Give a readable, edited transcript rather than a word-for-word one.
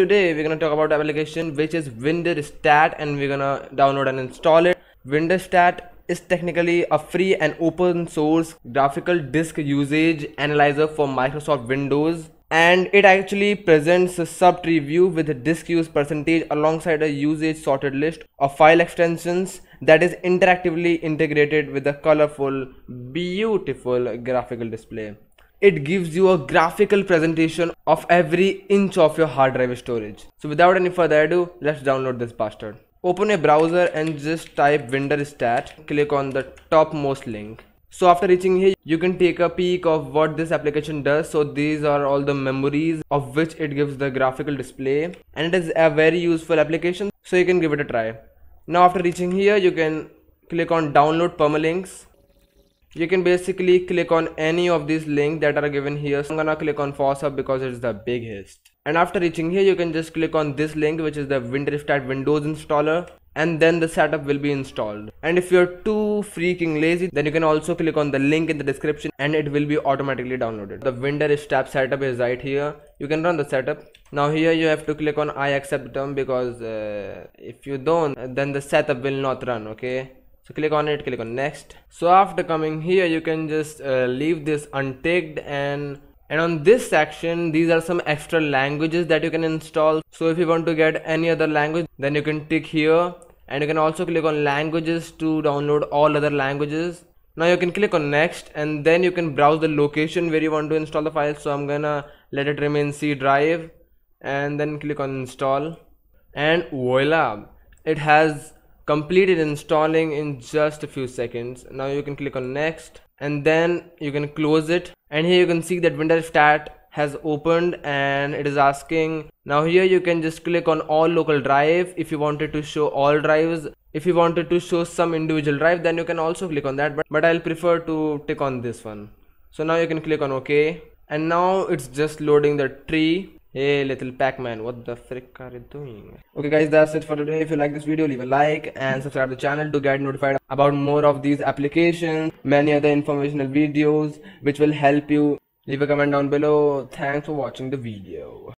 today we're gonna talk about the application which is Windirstat, and we're gonna download and install it. Windirstat is technically a free and open source graphical disk usage analyzer for Microsoft Windows, and it actually presents a sub-tree view with a disk use percentage alongside a usage sorted list of file extensions that is interactively integrated with a colorful, beautiful graphical display. It gives you a graphical presentation of every inch of your hard drive storage. So without any further ado, let's download this bastard. Open a browser and just type Windirstat. Click on the topmost link. So after reaching here, you can take a peek of what this application does. So these are all the memories of which it gives the graphical display, and it is a very useful application, so you can give it a try. Now after reaching here, you can click on download permalinks. You can basically click on any of these links that are given here. So I'm gonna click on FOSSHUB because it's the biggest. And after reaching here, you can just click on this link, which is the Windirstat Windows installer, and then the setup will be installed. And if you're too freaking lazy, then you can also click on the link in the description and it will be automatically downloaded. The Windirstat setup is right here. You can run the setup. Now here you have to click on I accept term, because if you don't, then the setup will not run. Okay, so click on it, click on next. So after coming here, you can just leave this unticked, and on this section these are some extra languages that you can install. So if you want to get any other language, then you can tick here, and you can also click on languages to download all other languages. Now you can click on next, and then you can browse the location where you want to install the file. So I'm gonna let it remain C drive, and then click on install, and voila, it has completed installing in just a few seconds. Now you can click on next, and then you can close it, and here you can see that Windirstat has opened and it is asking. Now here you can just click on all local drive if you wanted to show all drives. If you wanted to show some individual drive, then you can also click on that, but I'll prefer to tick on this one. So now you can click on OK, and now it's just loading the tree. Hey little Pac-Man, what the frick are you doing? Okay guys, that's it for today. If you like this video, leave a like and subscribe to the channel to get notified about more of these applications, many other informational videos which will help you. Leave a comment down below. Thanks for watching the video.